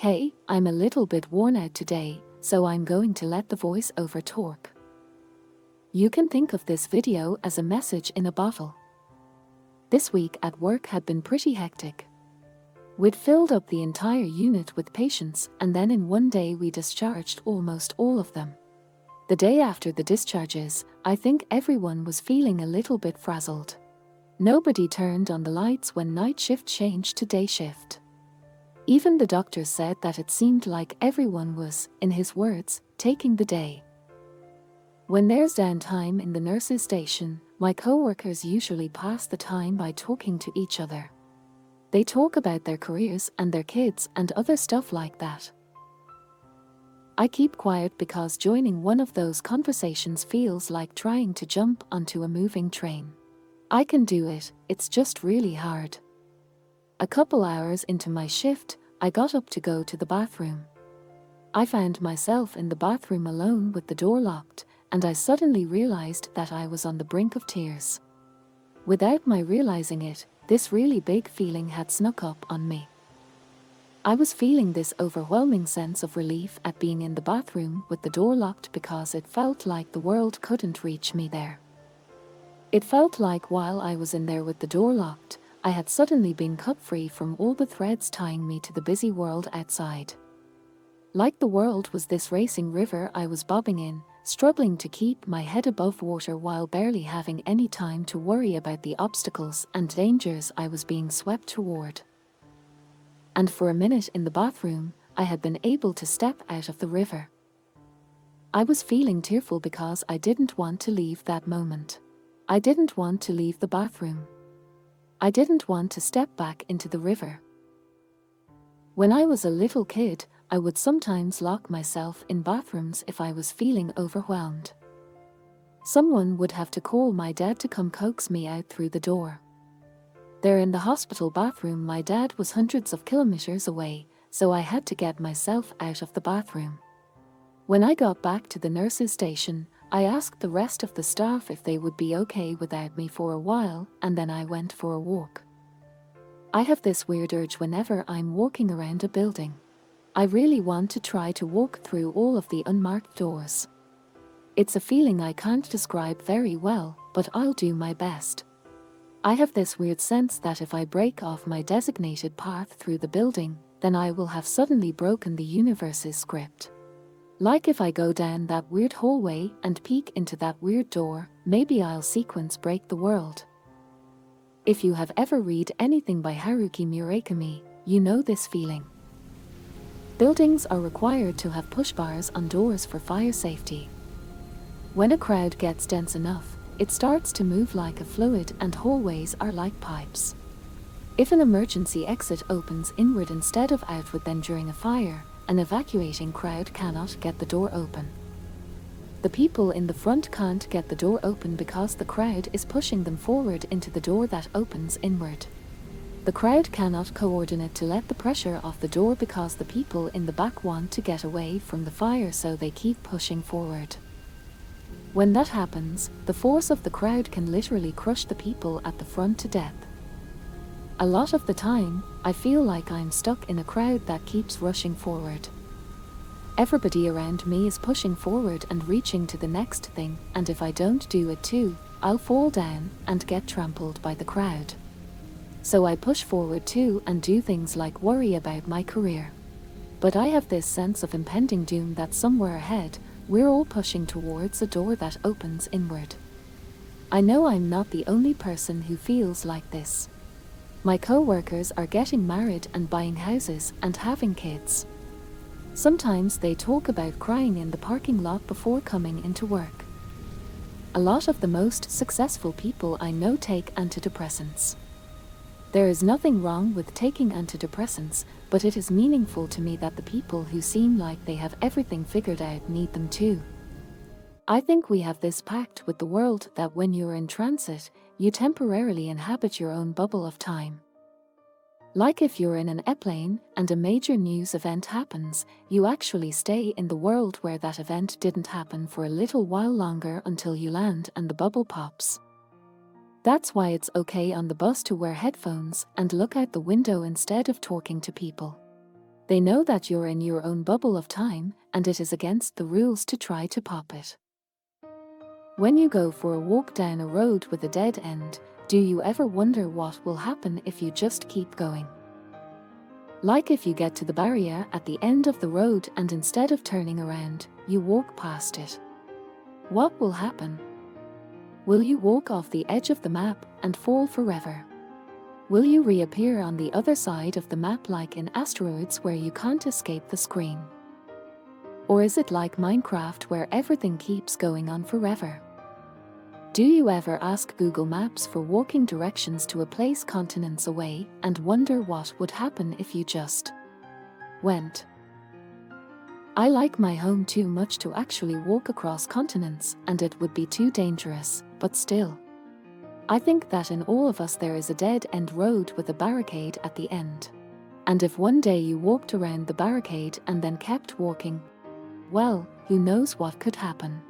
Hey, I'm a little bit worn out today, so I'm going to let the voice-over talk. You can think of this video as a message in a bottle. This week at work had been pretty hectic. We'd filled up the entire unit with patients, and then in one day we discharged almost all of them. The day after the discharges, I think everyone was feeling a little bit frazzled. Nobody turned on the lights when night shift changed to day shift. Even the doctor said that it seemed like everyone was, in his words, taking the day. When there's downtime in the nurses' station, my co-workers usually pass the time by talking to each other. They talk about their careers and their kids and other stuff like that. I keep quiet because joining one of those conversations feels like trying to jump onto a moving train. I can do it, it's just really hard. A couple hours into my shift, I got up to go to the bathroom. I found myself in the bathroom alone with the door locked, and I suddenly realized that I was on the brink of tears. Without my realizing it, this really big feeling had snuck up on me. I was feeling this overwhelming sense of relief at being in the bathroom with the door locked because it felt like the world couldn't reach me there. It felt like while I was in there with the door locked, I had suddenly been cut free from all the threads tying me to the busy world outside. Like the world was this racing river I was bobbing in, struggling to keep my head above water while barely having any time to worry about the obstacles and dangers I was being swept toward. And for a minute in the bathroom, I had been able to step out of the river. I was feeling tearful because I didn't want to leave that moment. I didn't want to leave the bathroom. I didn't want to step back into the river. When I was a little kid, I would sometimes lock myself in bathrooms if I was feeling overwhelmed. Someone would have to call my dad to come coax me out through the door. There in the hospital bathroom, my dad was hundreds of kilometers away, so I had to get myself out of the bathroom. When I got back to the nurses' station, I asked the rest of the staff if they would be okay without me for a while, and then I went for a walk. I have this weird urge whenever I'm walking around a building. I really want to try to walk through all of the unmarked doors. It's a feeling I can't describe very well, but I'll do my best. I have this weird sense that if I break off my designated path through the building, then I will have suddenly broken the universe's script. Like if I go down that weird hallway and peek into that weird door, maybe I'll sequence break the world. If you have ever read anything by Haruki Murakami, you know this feeling. Buildings are required to have push bars on doors for fire safety. When a crowd gets dense enough, it starts to move like a fluid, and hallways are like pipes. If an emergency exit opens inward instead of outward, then during a fire, an evacuating crowd cannot get the door open. The people in the front can't get the door open because the crowd is pushing them forward into the door that opens inward. The crowd cannot coordinate to let the pressure off the door because the people in the back want to get away from the fire, so they keep pushing forward. When that happens, the force of the crowd can literally crush the people at the front to death. A lot of the time, I feel like I'm stuck in a crowd that keeps rushing forward. Everybody around me is pushing forward and reaching to the next thing, and if I don't do it too, I'll fall down and get trampled by the crowd. So I push forward too and do things like worry about my career. But I have this sense of impending doom that somewhere ahead, we're all pushing towards a door that opens inward. I know I'm not the only person who feels like this. My co-workers are getting married and buying houses and having kids. Sometimes they talk about crying in the parking lot before coming into work. A lot of the most successful people I know take antidepressants. There is nothing wrong with taking antidepressants, but it is meaningful to me that the people who seem like they have everything figured out need them too. I think we have this pact with the world that when you're in transit, you temporarily inhabit your own bubble of time. Like if you're in an airplane and a major news event happens, you actually stay in the world where that event didn't happen for a little while longer until you land and the bubble pops. That's why it's okay on the bus to wear headphones and look out the window instead of talking to people. They know that you're in your own bubble of time, and it is against the rules to try to pop it. When you go for a walk down a road with a dead end, do you ever wonder what will happen if you just keep going? Like if you get to the barrier at the end of the road and instead of turning around, you walk past it. What will happen? Will you walk off the edge of the map and fall forever? Will you reappear on the other side of the map like in Asteroids where you can't escape the screen? Or is it like Minecraft where everything keeps going on forever? Do you ever ask Google Maps for walking directions to a place continents away and wonder what would happen if you just went? I like my home too much to actually walk across continents, and it would be too dangerous, but still. I think that in all of us there is a dead-end road with a barricade at the end. And if one day you walked around the barricade and then kept walking, well, who knows what could happen.